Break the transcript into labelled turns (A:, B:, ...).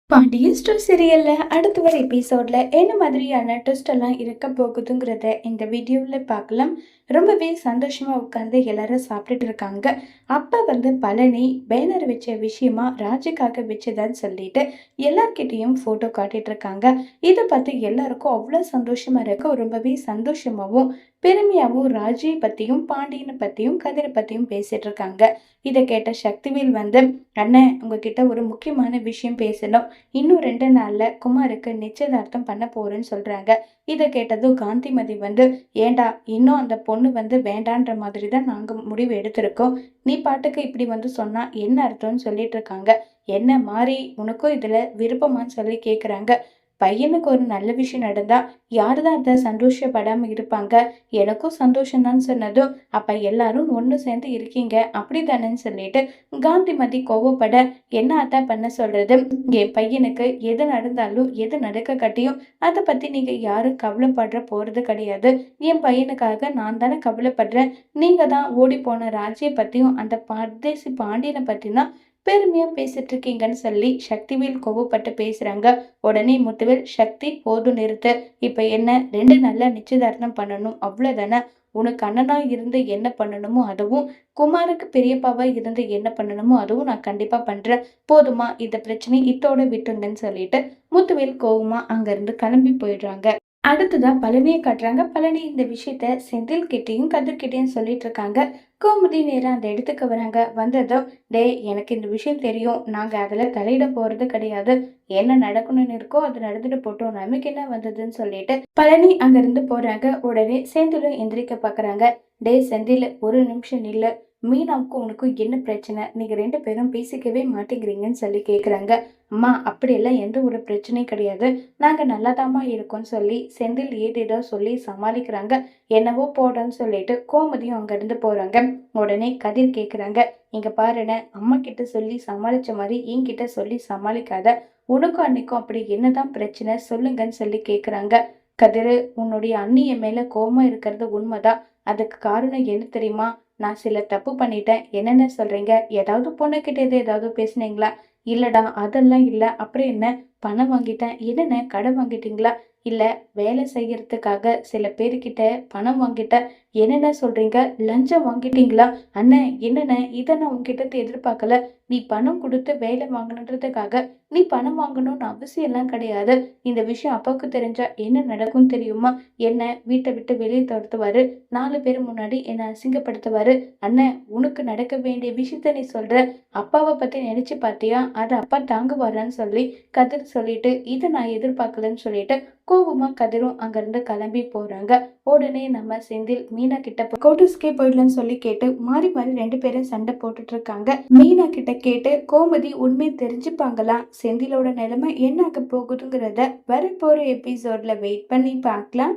A: Pandian store சீரியல்ல அடுத்த வர எபிசோட்ல என்ன மாதிரியான ட்விஸ்ட் எல்லாம் இருக்க போகுதுங்கிறத இந்த வீடியோவில் பார்க்கலாம். ரொம்பவே சந்தோஷமா உட்காந்து எல்லாரும் சாப்பிட்டுட்டு இருக்காங்க. அப்ப பழனி பேனர் வச்ச விஷயமா ராஜுக்காக வச்சதான்னு சொல்லிட்டு எல்லார்கிட்டையும் போட்டோ காட்டிட்டு இருக்காங்க. இதை பார்த்து எல்லாருக்கும் அவ்வளோ சந்தோஷமா இருக்கு. ரொம்பவே சந்தோஷமாவும் பெருமையாவும் ராஜியை பத்தியும் பாண்டியனை பத்தியும் கதிரை பத்தியும் பேசிட்டு இருக்காங்க. இதை கேட்ட சக்திவேல் அண்ணன் உங்ககிட்ட ஒரு முக்கியமான விஷயம் பேசணும். இன்னும் 2 நாள்ல குமாருக்கு நிச்சயதார்த்தம் பண்ண போறேன்னு சொல்றாங்க. இதை கேட்டதும் காந்திமதி ஏண்டா இன்னும் அந்த பொண்ணு வேண்டான்ற மாதிரி தான் நாங்க முடிவு எடுத்திருக்கோம். நீ பாட்டுக்கு இப்படி சொன்னா என்ன அர்த்தம்னு சொல்லிட்டு இருக்காங்க. என்ன மாறி உனக்கும் இதுல விருப்பமான்னு சொல்லி கேக்குறாங்க. பையனுக்கு ஒரு நல்ல விஷயம் நடந்தா யாருதான் அதை சந்தோஷப்படாம இருப்பாங்க. எனக்கும் சந்தோஷம்தான் சொன்னதும் அப்ப எல்லாரும் ஒண்ணு சேர்ந்து இருக்கீங்க அப்படித்தானேன்னு சொல்லிட்டு காந்திமதி கோவப்பட என்ன அதான் பண்ண சொல்றது. என் பையனுக்கு எது நடந்தாலும் எது நடக்க கட்டியும் அதை பத்தி நீங்க யாரும் கவலைப்படுற போறது கிடையாது. என் பையனுக்காக நான் தானே கவலைப்படுறேன். நீங்க தான் ஓடி போன ராஜியை பத்தியும் அந்த பரதேசி பாண்டியனை பத்தி தான் பெருமையா பேசிட்டு இருக்கீங்கன்னு சொல்லி சக்திவேல் கோவப்பட்டு பேசுறாங்க. உடனே முத்துவேல், சக்தி போதும் நிறுத்து. இப்ப என்ன 2 நாள்ல நிச்சயதார்த்தம் பண்ணணும் அவ்வளவுதானே. உனக்கு அண்ணனா இருந்து என்ன பண்ணணுமோ அதுவும், குமாருக்கு பெரியப்பாவா இருந்து என்ன பண்ணணுமோ அதுவும் நான் கண்டிப்பா பண்றேன். போதுமா, இந்த பிரச்சனை இத்தோட விட்டுங்கன்னு சொல்லிட்டு முத்துவேல் கோவமா அங்க இருந்து கிளம்பி போயிடுறாங்க. அடுத்ததான் பழனியை காட்டுறாங்க. பழனி இந்த விஷயத்த செந்தில் கிட்டேயும் கதிர்கிட்டயும் சொல்லிட்டு இருக்காங்க. கோமதி நேரம் அந்த இடத்துக்கு வராங்க. வந்ததும், டேய் எனக்கு இந்த விஷயம் தெரியும், நாங்க அதுல தலையிட போறது கிடையாது. என்ன நடக்கணும்னு இருக்கோ அது நடந்துட்டு போட்டோம், நமக்கு என்ன வந்ததுன்னு சொல்லிட்டு பழனி அங்க இருந்து போறாங்க. உடனே செந்திலும் எந்திரிக்க பாக்குறாங்க. டேய் செந்தில், ஒரு நிமிஷம் நில்லு. மீனாவுக்கும் உனக்கும் என்ன பிரச்சனை? நீங்க 2 பேரும் பேசிக்கவே மாட்டேங்கிறீங்கன்னு சொல்லி கேக்குறாங்க. அம்மா, அப்படியெல்லாம் எந்த ஒரு பிரச்சனையும் கிடையாது, நாங்க நல்லாதாம்மா இருக்கோம்னு சொல்லி செந்தில் ஏதேதோ சொல்லி சமாளிக்கிறாங்க. என்னவோ போடன்னு சொல்லிட்டு கோமதியும் அங்க இருந்து போறாங்க. உடனே கதிர் கேக்குறாங்க, இங்க பாருன, அம்மா கிட்ட சொல்லி சமாளிச்ச மாதிரி என்கிட்ட சொல்லி சமாளிக்காத. உனக்கும் அன்னைக்கும் அப்படி என்னதான் பிரச்சனை சொல்லுங்கன்னு சொல்லி கேக்குறாங்க. கதிரு, உன்னுடைய அண்ணி என் மேல கோவமா இருக்கிறது உண்மைதான். அதுக்கு காரணம் என்ன தெரியுமா? நான் சில தப்பு பண்ணிட்டேன். என்னென்ன சொல்றீங்க? ஏதாவது பொண்ணுகிட்ட ஏதாவது பேசுனீங்களா? இல்லடா, அதெல்லாம் இல்ல. அப்புறம் என்ன? பணம் வாங்கிட்டேன். என்னென்ன கடன் வாங்கிட்டீங்களா? இல்ல, வேலை செய்யறதுக்காக சில பேர்கிட்ட பணம் வாங்கிட்டேன். என்னென்ன சொல்றீங்க? லஞ்சம் வாங்கிட்டீங்களா? அண்ணன், என்னென்ன? இதை நான் உங்ககிட்ட எதிர்பார்க்கல. நீ பணம் கொடுத்து வேலை வாங்கணுன்றதுக்காக நீ பணம் வாங்கணும்னு அவசியம் எல்லாம் கிடையாது. இந்த விஷயம் அப்பாவுக்கு தெரிஞ்சா என்ன நடக்கும் தெரியுமா? என்ன வீட்டை விட்டு வெளியே துரத்துவாரு. 4 பேர் முன்னாடி என்னை அசிங்கப்படுத்துவாரு. அண்ணன், உனக்கு நடக்க வேண்டிய விஷயத்த நீ சொல்ற. அப்பாவை பத்தி நினைச்சு பார்த்தியா? அதை அப்பா தாங்குவாரான்னு சொல்லி கதிர் சொல்லிட்டு, இதை நான் எதிர்பார்க்கலன்னு சொல்லிட்டு கோவமா கதிரும் அங்கிருந்து கிளம்பி போறாங்க. உடனே நம்ம செந்தில் மீனா கிட்ட கோட்டர்ஸ்கே போயிடலான்னு சொல்லி கேட்டு மாறி மாறி 2 பேரும் சண்டை போட்டுட்டு இருக்காங்க. மீனா கிட்ட கேட்டு கோமதி உண்மை தெரிஞ்சுப்பாங்களா? செந்திலோட நிலைமை என்ன ஆக போகுதுங்கிறத வரப்போற எபிசோட்ல வெயிட் பண்ணி பார்க்கலாம்.